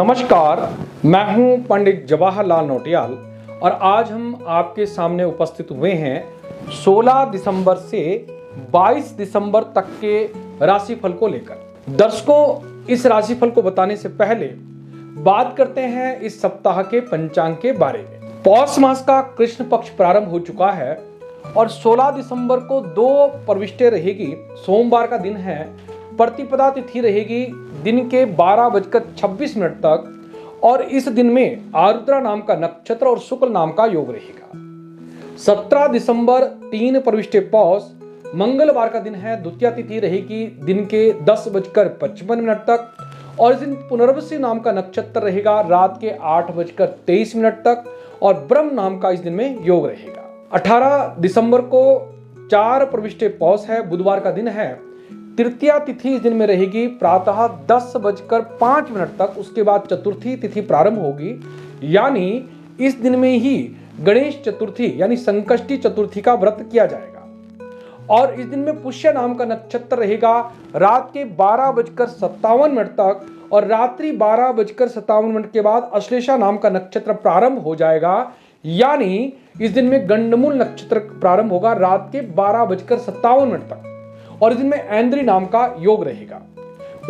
नमस्कार, मैं हूं पंडित जवाहरलाल नौटियाल और आज हम आपके सामने उपस्थित हुए हैं 16 दिसंबर से 22 दिसंबर तक के राशिफल को लेकर। दर्शकों, इस राशिफल को बताने से पहले बात करते हैं इस सप्ताह के पंचांग के बारे में। पौष मास का कृष्ण पक्ष प्रारंभ हो चुका है और 16 दिसंबर को 2 प्रविष्टि रहेगी। सोमवार का दिन है, प्रतिपदा तिथि रहेगी दिन के 12:26 तक और इस दिन में आरुद्रा नाम का नक्षत्र और शुक्ल नाम का योग रहेगा। 17 दिसंबर 3 प्रविष्टि पौष मंगलवार का दिन है, द्वितीया तिथि रहेगी दिन के 10:55 तक और इस दिन पुनर्वसु नाम का नक्षत्र रहेगा रात के 8:23 तक और ब्रह्म नाम का इस दिन में योग रहेगा। 18 दिसंबर को 4 प्रविष्टि पौष है, बुधवार का दिन है, तृतीया तिथि इस दिन में रहेगी प्रातः 10:05 तक। उसके बाद चतुर्थी तिथि प्रारंभ होगी, यानी इस दिन में ही गणेश चतुर्थी यानी संकष्टी चतुर्थी का व्रत किया जाएगा और इस दिन में पुष्य नाम का नक्षत्र रहेगा रात के 12:57 तक और रात्रि 12:57 के बाद अश्लेषा नाम का नक्षत्र प्रारंभ हो जाएगा, यानी इस दिन में गंडमूल नक्षत्र प्रारंभ होगा रात के 12:57 तक और इस दिन में ऐंद्री नाम का योग रहेगा।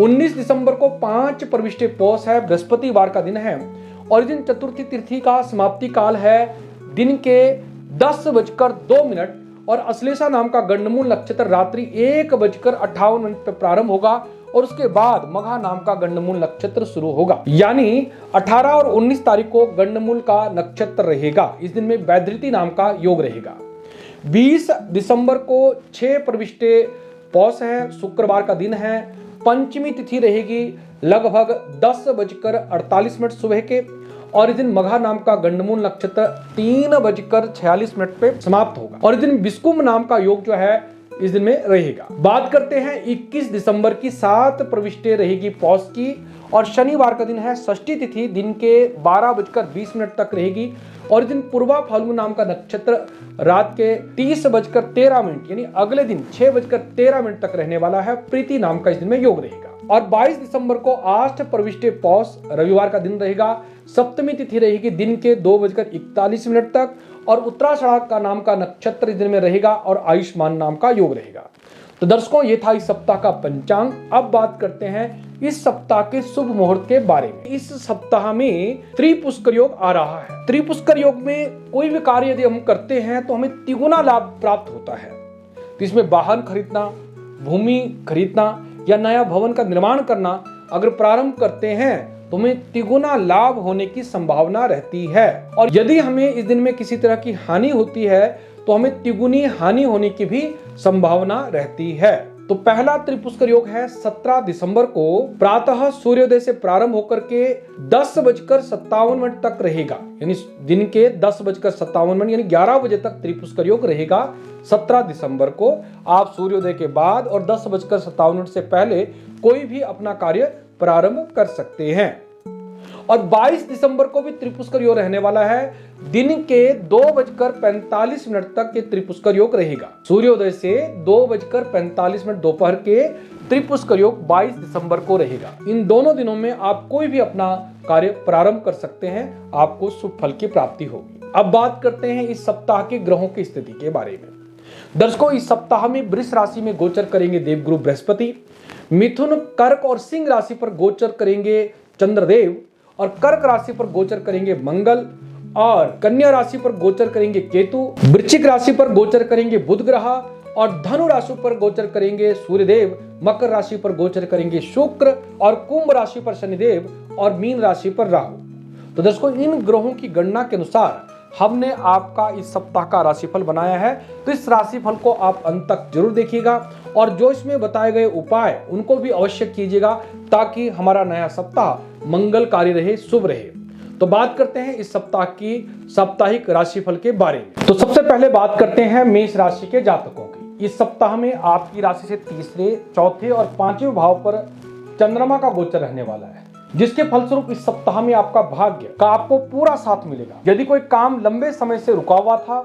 19 दिसंबर को 5 प्रविष्टि पौष है, बृहस्पतिवार का दिन है और इस दिन चतुर्थी तिथि का समाप्ति काल है दिन के 10:02 और अश्लेषा नाम का गंडमूल नक्षत्र रात्रि 1:58 पर प्रारंभ होगा और उसके बाद मघा नाम का गंडमूल नक्षत्र शुरू होगा, यानी 18 और 19 तारीख को गंडमूल का नक्षत्र रहेगा। इस दिन में वैधृति नाम का योग रहेगा। 20 दिसंबर को 6 प्रविष्टि पौष है, शुक्रवार का दिन है, पंचमी तिथि रहेगी लगभग 10:48 सुबह के और इस दिन मघा नाम का गंडमूल नक्षत्र 3:46 पे समाप्त होगा और इस दिन विष्कुंभ नाम का योग जो है इस दिन में रहेगा। बात करते हैं 21 दिसंबर की 7 प्रविष्टि रहेगी पौष की और शनिवार का दिन है, षष्ठी तिथि दिन के 12:20 तक रहेगी और इस दिन पूर्वा फाल्गुन नाम का नक्षत्र रात के 30:13 यानी अगले दिन 6:13 तक रहने वाला है। प्रीति नाम का इस दिन में योग रहेगा और 22 दिसंबर को 8 प्रविष्टि पौष रविवार का दिन रहेगा। सप्तमी तिथि रहेगी दिन के 2:41 तक और उत्तराषाढ़ का नाम का नक्षत्र इस दिन में रहेगा और आयुष्मान नाम का योग रहेगा। तो दर्शकों, ये था इस सप्ताह का पंचांग। अब बात करते हैं इस सप्ताह के शुभ मुहूर्त के बारे में। इस सप्ताह में त्रिपुष्कर योग आ रहा है। त्रिपुष्कर योग में कोई भी कार्य यदि हम करते हैं तो हमें तिगुना लाभ प्राप्त होता है। तो इसमें वाहन खरीदना, भूमि खरीदना या नया भवन का निर्माण करना अगर प्रारंभ करते हैं तो हमें तिगुना लाभ होने की संभावना रहती है और यदि हमें इस दिन में किसी तरह की हानि होती है तो हमें तिगुनी हानि होने की भी संभावना रहती है। तो पहला त्रिपुष्कर योग है 17 दिसंबर को प्रातः सूर्योदय से प्रारंभ होकर के 10:57 तक रहेगा, यानी दिन के 10:57 यानी 11 बजे तक त्रिपुष्कर योग रहेगा। 17 दिसंबर को आप सूर्योदय के बाद और 10:57 से पहले कोई भी अपना कार्य प्रारंभ कर सकते हैं और 22 दिसंबर को भी त्रिपुष्कर योग रहने वाला है। दिन के 2:45 तक ये त्रिपुष्कर योग रहेगा। सूर्योदय से 2:45 दोपहर के त्रिपुष्कर योग 22 दिसंबर को रहेगा। इन दोनों दिनों में आप कोई भी अपना कार्य प्रारंभ कर सकते हैं, आपको शुभ फल की प्राप्ति होगी। अब बात करते हैं इस सप्ताह के ग्रहों की स्थिति के बारे में। दर्शकों, इस सप्ताह में वृष राशि में गोचर करेंगे देवगुरु बृहस्पति, मिथुन, कर्क और सिंह राशि पर गोचर करेंगे चंद्रदेव और कर्क राशि पर गोचर करेंगे मंगल और कन्या राशि पर गोचर करेंगे केतु, वृश्चिक राशि पर गोचर करेंगे बुध ग्रह और धनु राशि पर गोचर करेंगे सूर्यदेव, मकर राशि पर गोचर करेंगे शुक्र और कुंभ राशि पर शनिदेव और मीन राशि पर राहु। तो दर्शकों, इन ग्रहों की गणना के अनुसार हमने आपका इस सप्ताह का राशिफल बनाया है। तो इस राशिफल को आप अंत तक जरूर देखिएगा और जो इसमें बताए गए उपाय उनको भी अवश्य कीजिएगा ताकि हमारा नया सप्ताह मंगलकारी रहे, शुभ रहे। तो बात करते हैं इस सप्ताह की साप्ताहिक राशिफल के बारे में। तो सबसे पहले बात करते हैं मेष राशि के जातकों की। इस सप्ताह में आपकी राशि से तीसरे, चौथे और 5वें भाव पर चंद्रमा का गोचर रहने वाला है, जिसके फलस्वरूप इस सप्ताह में आपका भाग्य का आपको पूरा साथ मिलेगा। यदि कोई काम लंबे समय से रुका हुआ था,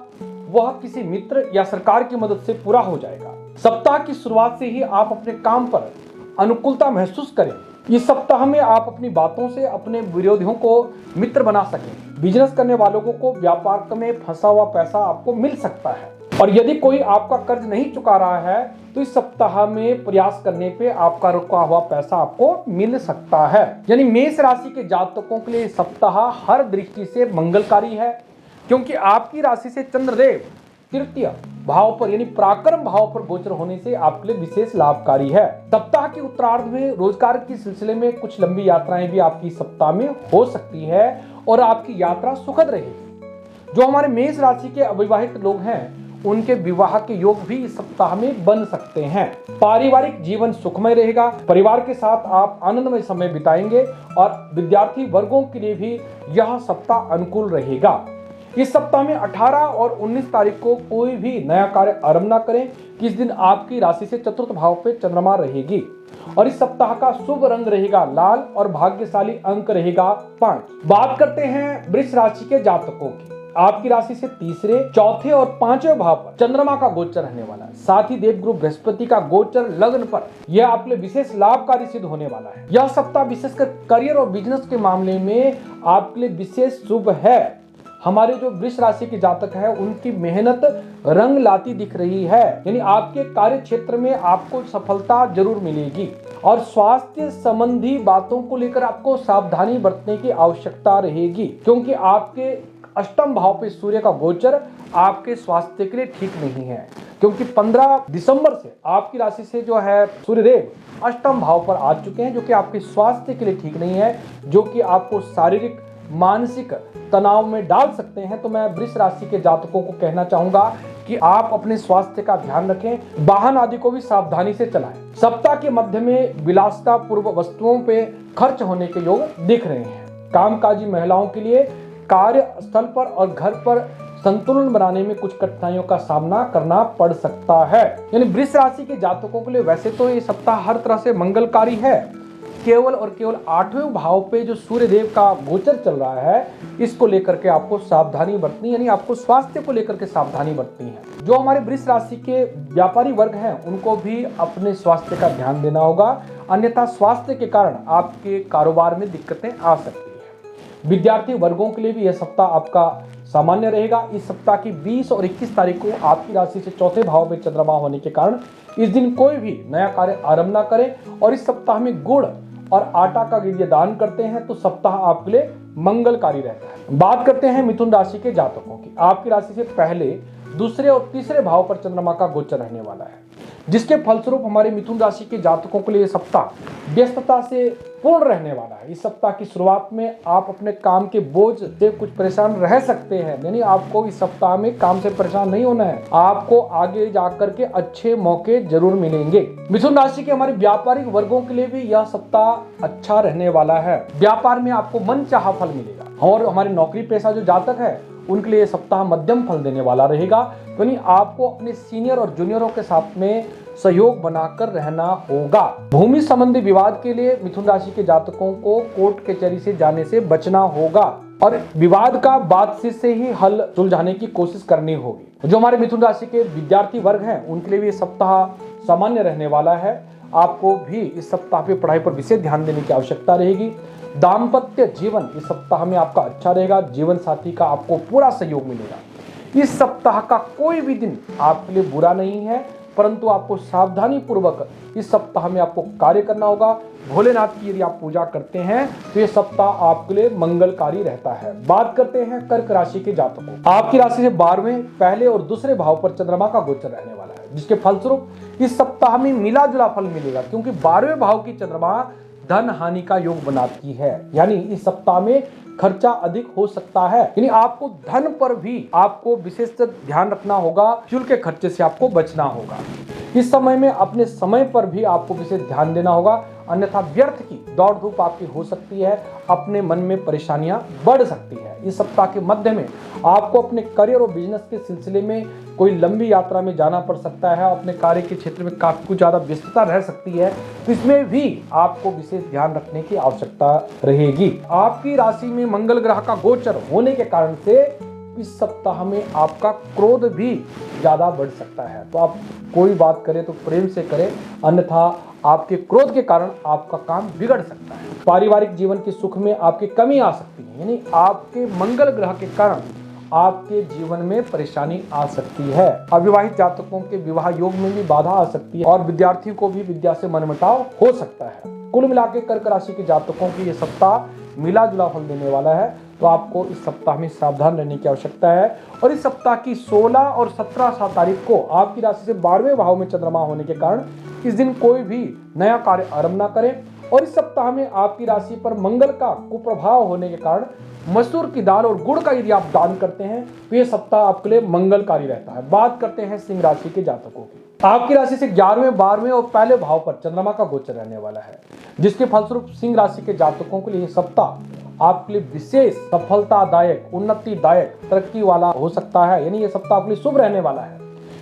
वह किसी मित्र या सरकार की मदद से पूरा हो जाएगा। सप्ताह की शुरुआत से ही आप अपने काम पर अनुकूलता महसूस करें इस सप्ताह में आप अपनी बातों से अपने विरोधियों को मित्र बना सकें। बिजनेस करने वालों को व्यापार में फंसा हुआ पैसा आपको मिल सकता है। और यदि कोई आपका कर्ज नहीं चुका रहा है तो इस सप्ताह में प्रयास करने पे आपका रुका हुआ पैसा आपको मिल सकता है। यानी मेष राशि के जातकों के लिए सप्ताह हर दृष्टि से मंगलकारी है, क्योंकि आपकी राशि से चंद्रदेव तृतीय भाव पर यानी पराक्रम भाव पर गोचर होने से आपके लिए विशेष लाभकारी है। सप्ताह के उत्तरार्ध में रोजगार के सिलसिले में कुछ लंबी यात्राएं भी आपकी सप्ताह में हो सकती है और आपकी यात्रा सुखद रहेगी। जो हमारे मेष राशि के अविवाहित लोग हैं उनके विवाह के योग भी इस सप्ताह में बन सकते हैं। पारिवारिक जीवन सुखमय रहेगा, परिवार के साथ आप आनंदमय समय बिताएंगे और विद्यार्थी वर्गों के लिए भी यह सप्ताह अनुकूल रहेगा। इस सप्ताह में 18 और 19 तारीख को कोई भी नया कार्य आरंभ न करें। इस दिन आपकी राशि से चतुर्थ भाव पे चंद्रमा रहेगी और इस सप्ताह का शुभ रंग रहेगा लाल और भाग्यशाली अंक रहेगा 5। बात करते हैं वृष राशि के जातकों की। आपकी राशि से तीसरे, चौथे और पांचवें भाव पर चंद्रमा का गोचर रहने वाला है। साथ ही देवगुरु बृहस्पति का गोचर लग्न पर यह आपके लिए विशेष लाभकारी सिद्ध होने वाला है। यह सप्ताह विशेषकर करियर और बिजनेस के मामले में आपके लिए विशेष शुभ है। हमारे जो वृष राशि के जातक है उनकी मेहनत रंग लाती दिख रही है, यानी आपके कार्य क्षेत्र में आपको सफलता जरूर मिलेगी। और स्वास्थ्य संबंधी बातों को लेकर आपको सावधानी बरतने की आवश्यकता रहेगी, क्योंकि आपके अष्टम भाव पे सूर्य का गोचर आपके स्वास्थ्य के लिए ठीक नहीं है। क्योंकि 15 दिसंबर से आपकी राशि से जो है सूर्यदेव अष्टम भाव पर आ चुके हैं, जो कि आपके स्वास्थ्य के लिए ठीक नहीं है, जो कि आपको शारीरिक मानसिक तनाव में डाल सकते हैं। तो मैं वृष राशि के जातकों को कहना चाहूंगा कि आप अपने स्वास्थ्य का ध्यान रखें, वाहन आदि को भी सावधानी से चलाएं। सप्ताह के मध्य में विलासिता पूर्व वस्तुओं पे खर्च होने के योग दिख रहे हैं। कामकाजी महिलाओं के लिए कार्य स्थल पर और घर पर संतुलन बनाने में कुछ कठिनाइयों का सामना करना पड़ सकता है। यानी वृष राशि के जातकों के लिए वैसे तो ये सप्ताह हर तरह से मंगलकारी है, केवल और केवल 8वें भाव पे जो सूर्य देव का गोचर चल रहा है इसको लेकर के आपको सावधानी बरतनी, यानी आपको स्वास्थ्य को लेकर के सावधानी बरतनी है। जो हमारे वृष राशि के व्यापारी वर्ग हैं उनको भी अपने स्वास्थ्य का ध्यान देना होगा, अन्यथा स्वास्थ्य के कारण आपके कारोबार में दिक्कतें आ सकती है। विद्यार्थी वर्गों के लिए भी यह सप्ताह आपका सामान्य रहेगा। इस सप्ताह की 20 और 21 तारीख को आपकी राशि से चौथे भाव में चंद्रमा होने के कारण इस दिन कोई भी नया कार्य आरंभ ना करें और इस सप्ताह में गुड़ और आटा का यदि दान करते हैं तो सप्ताह आपके लिए मंगलकारी रहता है। बात करते हैं मिथुन राशि के जातकों की। आपकी राशि से पहले, दूसरे और तीसरे भाव पर चंद्रमा का गोचर रहने वाला है, जिसके फलस्वरूप हमारे मिथुन राशि के जातकों के लिए सप्ताह व्यस्तता से पूर्ण रहने वाला है। इस सप्ताह की शुरुआत में आप अपने काम के बोझ से कुछ परेशान रह सकते हैं, यानी आपको इस सप्ताह में काम से परेशान नहीं होना है, आपको आगे जाकर के अच्छे मौके जरूर मिलेंगे। मिथुन राशि के हमारे व्यापारिक वर्गों के लिए भी यह सप्ताह अच्छा रहने वाला है। व्यापार में आपको मनचाहा फल मिलेगा और हमारे नौकरी पेशा जो जातक है उनके लिए सप्ताह मध्यम फल देने वाला रहेगा। यानी आपको अपने सीनियर और जूनियरों के साथ में सहयोग बनाकर रहना होगा। भूमि संबंधी विवाद के लिए मिथुन राशि के जातकों को कोर्ट कचहरी से जाने से बचना होगा और विवाद का बातचीत से ही हल सुलझाने की कोशिश करनी होगी। जो हमारे मिथुन राशि के विद्यार्थी वर्ग हैं उनके लिए भी सप्ताह सामान्य रहने वाला है। आपको भी इस सप्ताह पे पढ़ाई पर विशेष ध्यान देने की आवश्यकता रहेगी। दाम्पत्य जीवन इस सप्ताह में आपका अच्छा रहेगा। जीवन साथी का आपको पूरा सहयोग मिलेगा। इस सप्ताह का कोई भी दिन आपके लिए बुरा नहीं है, परंतु आपको सावधानी पूर्वक इस सप्ताह में आपको कार्य करना होगा। भोलेनाथ की यदि आप पूजा करते हैं तो ये सप्ताह आपके लिए मंगलकारी रहता है। बात करते हैं कर्क राशि के जातकों। आपकी राशि से 12वें, पहले और दूसरे भाव पर चंद्रमा का गोचर रहने वाला है, जिसके फलस्वरूप इस सप्ताह में मिला जुला फल मिलेगा, क्योंकि 12वें भाव की चंद्रमा धन हानि का योग बनाती है। यानी इस सप्ताह में खर्चा अधिक हो सकता है, यानी आपको धन पर भी आपको विशेष ध्यान रखना होगा। फ्यूल के खर्चे से आपको बचना होगा। इस समय में अपने समय पर भी आपको विशेष ध्यान देना होगा, अन्यथा व्यर्थ की दौड़ धूप आपकी हो सकती है, अपने मन में परेशानियां बढ़ सकती है। इस सप्ताह के मध्य में आपको अपने करियर और बिजनेस के सिलसिले में कोई लंबी यात्रा में जाना पड़ सकता है। अपने कार्य के क्षेत्र में काफी कुछ ज्यादा व्यस्तता रह सकती है, तो इसमें भी आपको विशेष ध्यान रखने की आवश्यकता रहेगी। आपकी राशि में मंगल ग्रह का गोचर होने के कारण से इस सप्ताह में आपका क्रोध भी ज़्यादा बढ़ सकता है। तो आप कोई बात करें तो प्रेम से करें, अन्यथा आपके क्रोध के कारण आपका काम बिगड़ सकता है। पारिवारिक जीवन के सुख में आपकी कमी आ सकती है, यानी आपके मंगल ग्रह के कारण आपके जीवन में परेशानी आ सकती है। अविवाहित जातकों के विवाह योग में भी बाधा आ सकती है और विद्यार्थियों को भी विद्या से मनमुटाव हो सकता है। कुल मिलाकर कर्क राशि के जातकों की ये सप्ताह मिला जुला फल देने वाला है, तो आपको इस सप्ताह में सावधान रहने की आवश्यकता है। और इस सप्ताह की 16 और 17 तारीख को आपकी राशि से 12वें भाव में चंद्रमा होने के कारण इस दिन कोई भी नया कार्य आरंभ ना करें। और इस सप्ताह में आपकी राशि पर मंगल का कुप्रभाव होने के कारण मसूर की दाल और गुड़ का यदि आप दान करते हैं तो ये सप्ताह आपके लिए मंगलकारी रहता है। बात करते हैं सिंह राशि के जातकों की। आपकी राशि से 11वें, 12वें और पहले भाव पर चंद्रमा का गोचर रहने वाला है, जिसके फलस्वरूप सिंह राशि के जातकों के लिए सप्ताह आपके लिए विशेष सफलतादायक, उन्नतिदायक, तरक्की वाला हो सकता है। यानी ये सप्ताह आपके लिए शुभ रहने वाला है।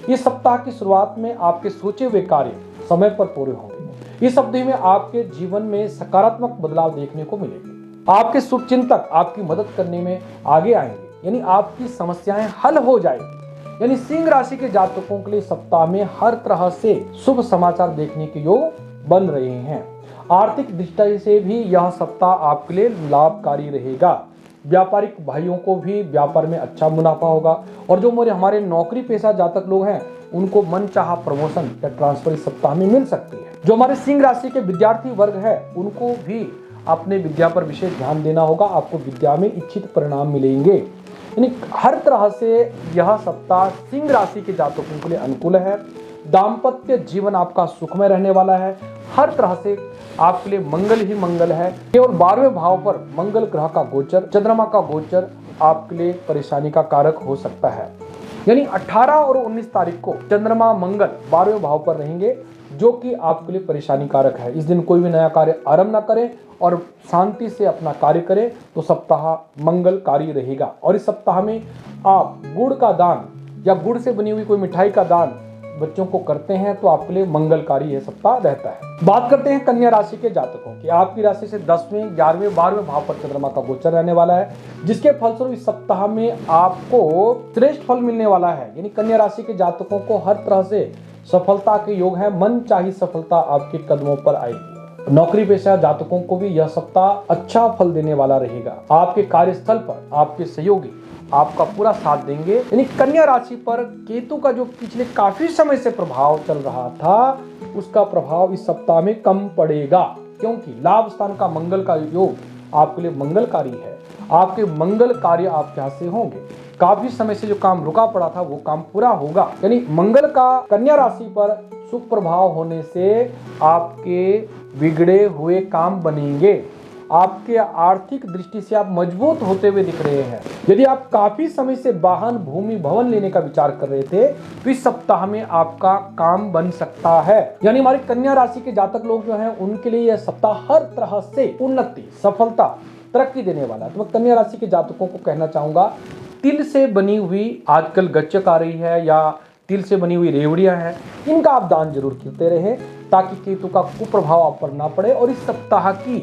इस सप्ताह की शुरुआत में आपके सोचे हुए कार्य समय पर पूरे होंगे। इस अवधि में आपके जीवन में सकारात्मक बदलाव देखने को मिलेंगे। आपके शुभचिंतक आपकी मदद करने में आगे आएंगे, यानी आपकी समस्याएं हल हो जाएगी। यानी सिंह राशि के जातकों के लिए सप्ताह में हर तरह से शुभ समाचार देखने के योग बन रहे हैं। आर्थिक दृष्टि से भी यह सप्ताह आपके लिए लाभकारी रहेगा। व्यापारिक भाइयों को भी व्यापार में अच्छा मुनाफा होगा और जो हमारे नौकरी पेशा जातक लोग हैं उनको मनचाहा प्रमोशन या ट्रांसफर इस सप्ताह में मिल सकती है। जो हमारे सिंह राशि के विद्यार्थी वर्ग है उनको भी अपने विद्या पर विशेष ध्यान देना होगा। आपको विद्या में इच्छित परिणाम मिलेंगे। यानी हर तरह से यह सप्ताह सिंह राशि के जातकों के लिए अनुकूल है। दाम्पत्य जीवन आपका सुखमय रहने वाला है। हर तरह से आपके लिए मंगल ही मंगल है। केवल 12वें भाव पर मंगल ग्रह का गोचर, चंद्रमा का गोचर आपके लिए परेशानी का कारक हो सकता है। यानी 18 और 19 तारीख को चंद्रमा मंगल 12वें भाव पर रहेंगे, जो कि आपके लिए परेशानी कारक है। इस दिन कोई भी नया कार्य आरंभ न करें और शांति से अपना कार्य करें तो सप्ताह मंगलकारी रहेगा। और इस सप्ताह में आप गुड़ का दान या गुड़ से बनी हुई कोई मिठाई का दान बच्चों को करते हैं तो आपके लिए मंगलकारी यह सप्ताह रहता है। बात करते हैं कन्या राशि के जातकों की। आपकी राशि से 10वें, 11वें, 12वें भाव पर चंद्रमा का गोचर रहने वाला है, जिसके फलस्वरूप इस सप्ताह में आपको श्रेष्ठ फल मिलने वाला है। यानी कन्या राशि के जातकों को हर तरह से सफलता के योग है। मन चाही सफलता आपके कदमों पर आएगी। नौकरी पेशा जातकों को भी यह सप्ताह अच्छा फल देने वाला रहेगा। आपके कार्यस्थल पर आपके सहयोगी आपका पूरा साथ देंगे। यानी कन्या राशि पर केतु का जो पिछले काफी समय से प्रभाव चल रहा था उसका प्रभाव इस सप्ताह में कम पड़ेगा, क्योंकि लाभ स्थान का मंगल का योग आपके लिए मंगलकारी है। आपके मंगल कार्य आपके हाथ से होंगे। काफी समय से जो काम रुका पड़ा था वो काम पूरा होगा। यानी मंगल का कन्या राशि पर शुभ प्रभाव होने से आपके बिगड़े हुए काम बनेंगे। आपके आर्थिक दृष्टि से आप मजबूत होते हुए दिख रहे हैं। यदि आप काफी समय से वाहन, भूमि, भवन लेने का विचार कर रहे थे तो इस सप्ताह में आपका काम बन सकता है। यानी हमारी कन्या राशि के जातक लोग जो हैं उनके लिए यह सप्ताह हर तरह से उन्नति, सफलता, तरक्की देने वाला है। तो मैं कन्या राशि के जातकों को कहना चाहूंगा, तिल से बनी हुई आजकल गच्चक आ रही है या तिल से बनी हुई रेवड़ियां हैं, इनका आप दान जरूर करते रहें ताकि केतु का कुप्रभाव आप पर ना पड़े। और इस सप्ताह की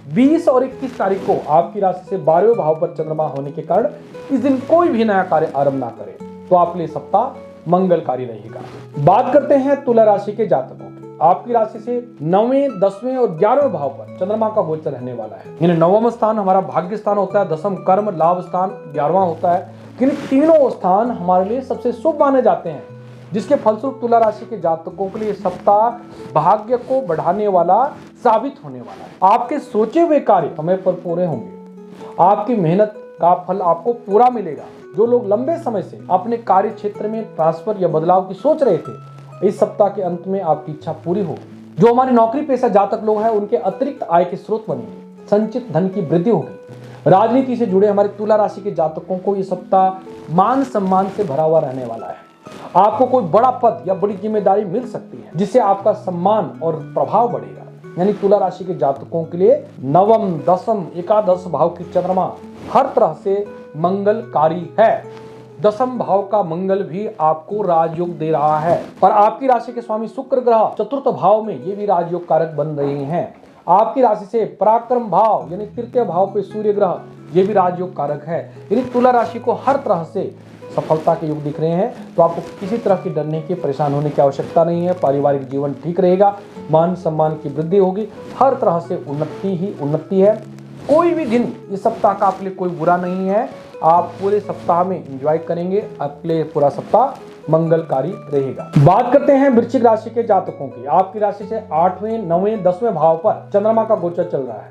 20 और 21 तारीख को आपकी राशि से 12वें भाव पर चंद्रमा होने के कारण इस दिन कोई भी नया कार्य आरंभ ना करें तो आपके लिए सप्ताह मंगलकारी रहेगा। बात करते हैं तुला राशि के जातकों की। आपकी राशि से 9वें, 10वें और 11वें भाव पर चंद्रमा का गोचर रहने वाला है। यानी 9वां स्थान हमारा भाग्य स्थान होता है, 10वां कर्म लाभ स्थान, 11वां होता है। इन तीनों स्थान हमारे लिए सबसे शुभ माने जाते हैं, जिसके फलस्वरूप तुला राशि के जातकों के लिए सप्ताह भाग्य को बढ़ाने वाला साबित होने वाला है। आपके सोचे हुए कार्य समय पर पूरे होंगे। आपकी मेहनत का फल आपको पूरा मिलेगा। जो लोग लंबे समय से अपने कार्य क्षेत्र में ट्रांसफर या बदलाव की सोच रहे थे, इस सप्ताह के अंत में आपकी इच्छा पूरी होगी। जो हमारी नौकरी पेशा जातक लोग हैं उनके अतिरिक्त आय के स्रोत बनेंगे। संचित धन की वृद्धि होगी। राजनीति से जुड़े हमारे तुला राशि के जातकों को यह सप्ताह मान सम्मान से भरा हुआ रहने वाला है। आपको कोई बड़ा पद या बड़ी जिम्मेदारी मिल सकती है जिससे आपका सम्मान और प्रभाव बढ़ेगा। यानी तुला राशि के जातकों के लिए 9वें, 10वें, 11 भाव की चंद्रमा हर तरह से मंगलकारी है। 10वें भाव का मंगल भी आपको राजयोग दे रहा है और आपकी राशि के स्वामी शुक्र ग्रह 4th भाव में ये भी राजयोग कारक बन रहे हैं। आपकी राशि से पराक्रम भाव यानी 3य भाव पे सूर्य ग्रह ये भी राजयोग कारक है। यानी तुला राशि को हर तरह से सफलता के योग दिख रहे हैं, तो आपको किसी तरह की डरने की, परेशान होने की आवश्यकता नहीं है। पारिवारिक जीवन ठीक रहेगा, मान सम्मान की वृद्धि होगी, हर तरह से उन्नति ही उन्नति है। कोई भी दिन इस सप्ताह का आपके लिए कोई बुरा नहीं है। आप पूरे सप्ताह में एंजॉय करेंगे, आपके लिए पूरा सप्ताह मंगलकारी रहेगा। बात करते हैं वृश्चिक राशि के जातकों की। आपकी राशि से 8वें, 9वें, 10वें भाव पर चंद्रमा का गोचर चल रहा है,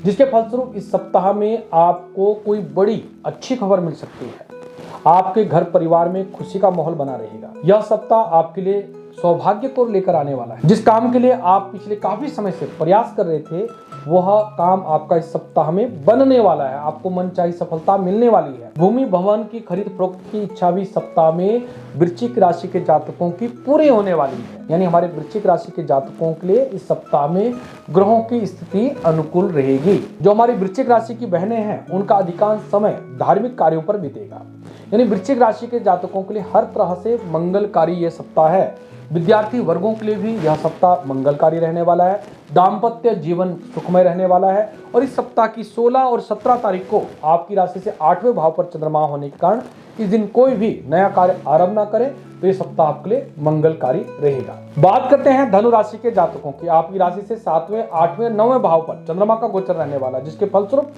जिसके फलस्वरूप इस सप्ताह में आपको कोई बड़ी अच्छी खबर मिल सकती है। आपके घर परिवार में खुशी का माहौल बना रहेगा। यह सप्ताह आपके लिए सौभाग्य को लेकर आने वाला है। जिस काम के लिए आप पिछले काफी समय से प्रयास कर रहे थे, वह काम आपका इस सप्ताह में बनने वाला है। आपको मनचाही सफलता मिलने वाली है। भूमि भवन की खरीद फरोख्त की इच्छा भी सप्ताह में वृश्चिक राशि के जातकों की पूरी होने वाली है। यानी हमारे वृश्चिक राशि के जातकों के लिए इस सप्ताह में ग्रहों की स्थिति अनुकूल रहेगी। जो हमारी वृश्चिक राशि की बहनें हैं, उनका अधिकांश समय धार्मिक कार्यों पर बीतेगा। यानी वृश्चिक राशि के जातकों के लिए हर तरह से मंगलकारी यह सप्ताह है। विद्यार्थी वर्गों के लिए भी यह सप्ताह मंगलकारी रहने वाला है। दाम्पत्य जीवन सुखमय रहने वाला है। और इस सप्ताह की 16 और 17 तारीख को आपकी राशि से 8वें भाव पर चंद्रमा होने के कारण इस दिन कोई भी नया कार्य आरंभ ना करें, तो ये सप्ताह आपके लिए मंगलकारी रहेगा। बात करते हैं धनु राशि के जातकों की। आपकी राशि से 7वें, 8वें, 9वें भाव पर चंद्रमा का गोचर रहने वाला है, जिसके फलस्वरूप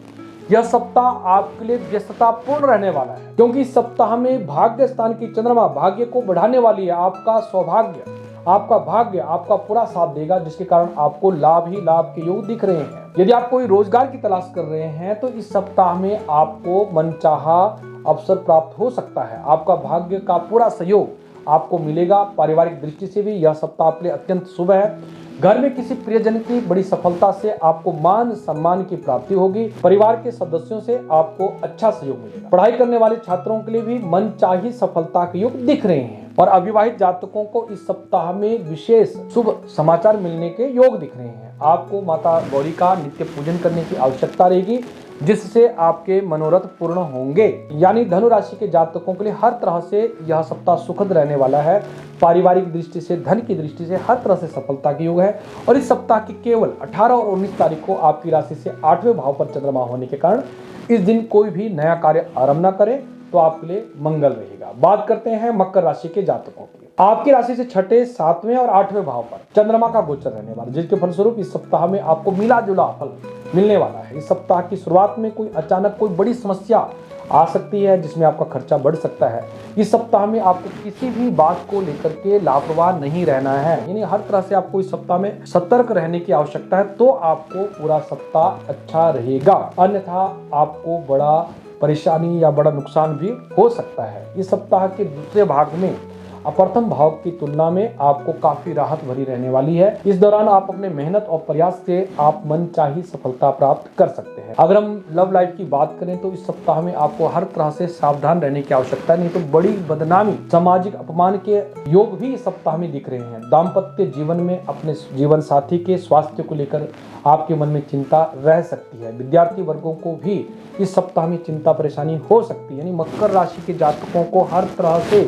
यह सप्ताह आपके लिए व्यस्ततापूर्ण रहने वाला है। क्योंकि इस सप्ताह में भाग्य स्थान की चंद्रमा भाग्य को बढ़ाने वाली है। आपका सौभाग्य, आपका भाग्य आपका पूरा साथ देगा, जिसके कारण आपको लाभ ही लाभ के योग दिख रहे हैं। यदि आप कोई रोजगार की तलाश कर रहे हैं, तो इस सप्ताह में आपको मनचाहा अवसर प्राप्त हो सकता है। आपका भाग्य का पूरा सहयोग आपको मिलेगा। पारिवारिक दृष्टि से भी यह सप्ताह आपके लिए अत्यंत शुभ है। घर में किसी प्रियजन की बड़ी सफलता से आपको मान सम्मान की प्राप्ति होगी। परिवार के सदस्यों से आपको अच्छा सहयोग मिलेगा। पढ़ाई करने वाले छात्रों के लिए भी मनचाही सफलता के योग दिख रहे हैं। और अविवाहित जातकों को इस सप्ताह में विशेष शुभ समाचार मिलने के योग दिख रहे हैं। आपको माता गौरी का नित्य पूजन करने की आवश्यकता रहेगी, जिससे आपके मनोरथ पूर्ण होंगे। यानी धनु राशि के जातकों के लिए हर तरह से यह सप्ताह सुखद रहने वाला है। पारिवारिक दृष्टि से, धन की दृष्टि से हर तरह से सफलता के योग है। और इस सप्ताह की केवल 18 और 19 तारीख को आपकी राशि से 8वें भाव पर चंद्रमा होने के कारण इस दिन कोई भी नया कार्य आरंभ न करें, तो आपके लिए मंगल रहेगा। बात करते हैं मकर राशि के जातकों की। आपकी राशि से 6ठे, 7वें और 8वें भाव पर चंद्रमा का गोचर रहने वाला, जिसके फलस्वरूप इस सप्ताह में आपको मिला जुला फल मिलने वाला है। इस सप्ताह की शुरुआत में कोई अचानक कोई बड़ी समस्या आ सकती है, जिसमें आपका खर्चा बढ़ सकता है। इस सप्ताह में आपको किसी भी बात को लेकर के लापरवाह नहीं रहना है। यानी हर तरह से आपको इस सप्ताह में सतर्क रहने की आवश्यकता है, तो आपको पूरा सप्ताह अच्छा रहेगा। अन्यथा आपको बड़ा परेशानी या बड़ा नुकसान भी हो सकता है। इस सप्ताह के दूसरे भाग में प्रथम भाव की तुलना में आपको काफी राहत भरी रहने वाली है। इस दौरान आप अपने मेहनत और प्रयास से आप मनचाही सफलता प्राप्त कर सकते हैं। अगर हम लव लाइफ की बात करें, तो इस सप्ताह में आपको हर तरह से सावधान रहने की आवश्यकता है, नहीं तो बड़ी बदनामी, सामाजिक अपमान के योग भी इस सप्ताह में दिख रहे हैं। दाम्पत्य जीवन में अपने जीवन साथी के स्वास्थ्य को लेकर आपके मन में चिंता रह सकती है। विद्यार्थी वर्गों को भी इस सप्ताह में चिंता परेशानी हो सकती है। यानी मकर राशि के जातकों को हर तरह से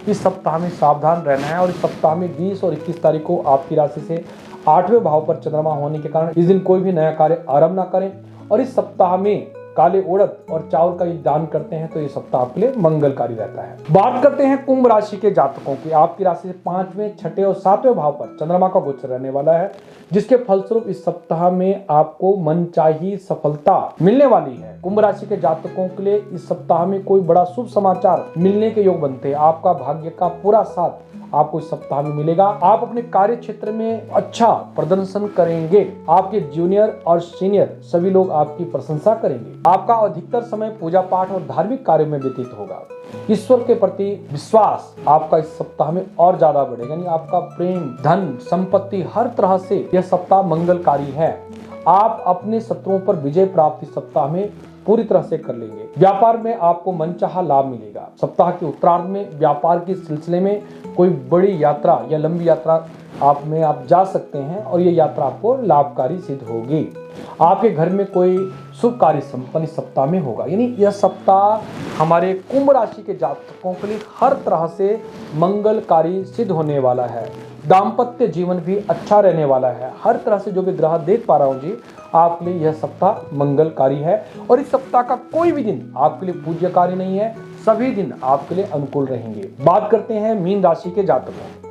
इस सप्ताह में सावधान रहना है। और इस सप्ताह में 20 और 21 तारीख को आपकी राशि से 8वें भाव पर चंद्रमा होने के कारण इस दिन कोई भी नया कार्य आरंभ ना करें। और इस सप्ताह में काले उड़द और चावल का दान करते हैं, तो ये सप्ताह आपके लिए मंगलकारी रहता है। बात करते हैं कुंभ राशि के जातकों की। आपकी राशि से 5वें, 6ठे और 7वें भाव पर चंद्रमा का गोचर रहने वाला है, जिसके फलस्वरूप इस सप्ताह में आपको मनचाही सफलता मिलने वाली है। कुंभ राशि के जातकों के लिए इस सप्ताह में कोई बड़ा शुभ समाचार मिलने के योग बनते हैं। आपका भाग्य का पूरा साथ आपको इस सप्ताह में मिलेगा। आप अपने कार्य क्षेत्र में अच्छा प्रदर्शन करेंगे। आपके जूनियर और सीनियर सभी लोग आपकी प्रशंसा करेंगे। आपका अधिकतर समय पूजा पाठ और धार्मिक कार्य में व्यतीत होगा। ईश्वर के प्रति विश्वास आपका इस सप्ताह में और ज्यादा बढ़ेगा। यानी आपका प्रेम, धन, संपत्ति हर तरह से यह सप्ताह मंगलकारी है। आप अपने शत्रुओं पर विजय प्राप्ति सप्ताह में पूरी तरह से कर लेंगे। व्यापार में आपको मनचाहा लाभ मिलेगा। सप्ताह के उत्तरार्ध में व्यापार के सिलसिले में कोई बड़ी यात्रा या लंबी यात्रा आप जा सकते हैं, और ये यात्रा आपको लाभकारी सिद्ध होगी। आपके घर में कोई शुभ कार्य संपन्न सप्ताह में होगा। यानी यह सप्ताह हमारे कुंभ राशि के जातकों के लिए हर तरह से मंगलकारी सिद्ध होने वाला है। दाम्पत्य जीवन भी अच्छा रहने वाला है। हर तरह से जो भी ग्रह देख पा रहा हूँ जी, आपके लिए यह सप्ताह मंगलकारी है। और इस सप्ताह का कोई भी दिन आपके लिए पूज्यकारी नहीं है। सभी दिन आपके लिए अनुकूल रहेंगे। बात करते हैं मीन राशि के जातकों।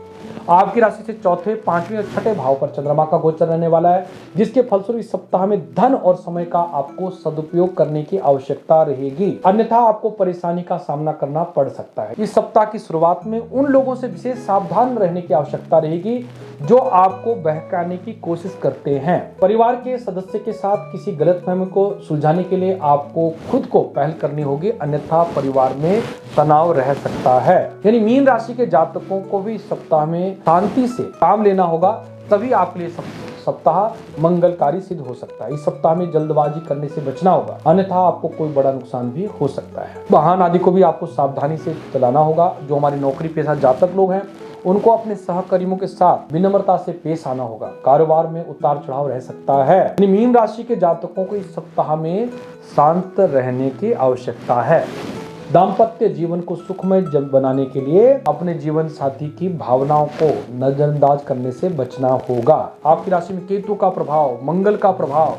आपकी राशि से चौथे, पांचवें और छठे भाव पर चंद्रमा का गोचर रहने वाला है, जिसके फलस्वरूप इस सप्ताह में धन और समय का आपको सदुपयोग करने की आवश्यकता रहेगी, अन्यथा आपको परेशानी का सामना करना पड़ सकता है। इस सप्ताह की शुरुआत में उन लोगों से विशेष सावधान रहने की आवश्यकता रहेगी जो आपको बहकाने की कोशिश करते हैं। परिवार के सदस्य के साथ किसी गलतफहमी को सुलझाने के लिए आपको खुद को पहल करनी होगी, अन्यथा परिवार में तनाव रह सकता है। यानी मीन राशि के जातकों को भी इस सप्ताह में शांति से काम लेना होगा, तभी आपके लिए सप्ताह मंगलकारी सिद्ध हो सकता है। इस सप्ताह में जल्दबाजी करने से बचना होगा, अन्यथा आपको कोई बड़ा नुकसान भी हो सकता है। वाहन आदि को भी आपको सावधानी से चलाना होगा। जो हमारे नौकरी पेशा जातक लोग हैं, उनको अपने सहकर्मियों के साथ विनम्रता से पेश आना होगा। कारोबार में उतार चढ़ाव रह सकता है। मीन राशि के जातकों को इस सप्ताह में शांत रहने की आवश्यकता है। दाम्पत्य जीवन को सुखमय बनाने के लिए अपने जीवन साथी की भावनाओं को नजरअंदाज करने से बचना होगा। आपकी राशि में केतु का प्रभाव, मंगल का प्रभाव,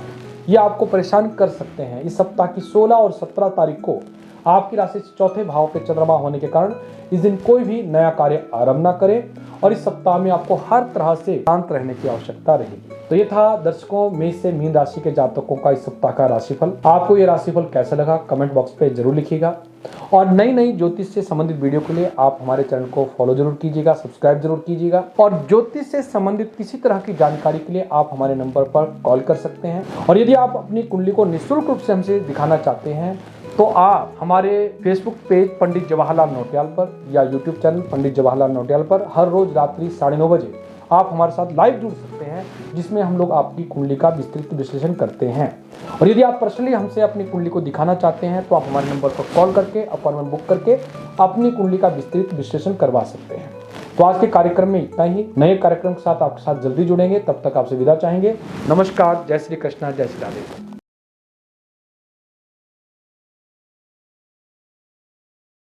ये आपको परेशान कर सकते हैं। इस सप्ताह की 16 और 17 तारीख को आपकी राशि से चौथे भाव पे चंद्रमा होने के कारण इस दिन कोई भी नया कार्य आरंभ ना करें और इस सप्ताह में आपको हर तरह से शांत रहने की आवश्यकता रहेगी। तो ये था दर्शकों, मेष से मीन राशि के जातकों का इस सप्ताह का राशिफल। आपको ये राशिफल कैसा लगा कमेंट बॉक्स पे जरूर लिखिएगा और नई नई ज्योतिष से संबंधित वीडियो के लिए आप हमारे चैनल को फॉलो जरूर कीजिएगा, सब्सक्राइब जरूर कीजिएगा और ज्योतिष से संबंधित किसी तरह की जानकारी के लिए आप हमारे नंबर पर कॉल कर सकते हैं। और यदि आप अपनी कुंडली को निःशुल्क रूप से हमसे दिखाना चाहते हैं तो आप हमारे फेसबुक पेज पंडित जवाहरलाल नौटियाल पर या यूट्यूब चैनल पंडित जवाहरलाल नौटियाल पर हर रोज रात्रि 9:30 बजे आप हमारे साथ लाइव जुड़ सकते हैं, जिसमें हम लोग आपकी कुंडली का विस्तृत विश्लेषण करते हैं। और यदि आप पर्सनली हमसे अपनी कुंडली को दिखाना चाहते हैं तो आप हमारे नंबर पर कॉल करके अपॉइंटमेंट बुक करके अपनी कुंडली का विस्तृत विश्लेषण करवा सकते हैं। तो आज के कार्यक्रम में इतना ही। नए कार्यक्रम के साथ आपके साथ जल्दी जुड़ेंगे, तब तक आपसे विदा चाहेंगे। नमस्कार, जय श्री कृष्णा, जय श्री राधे।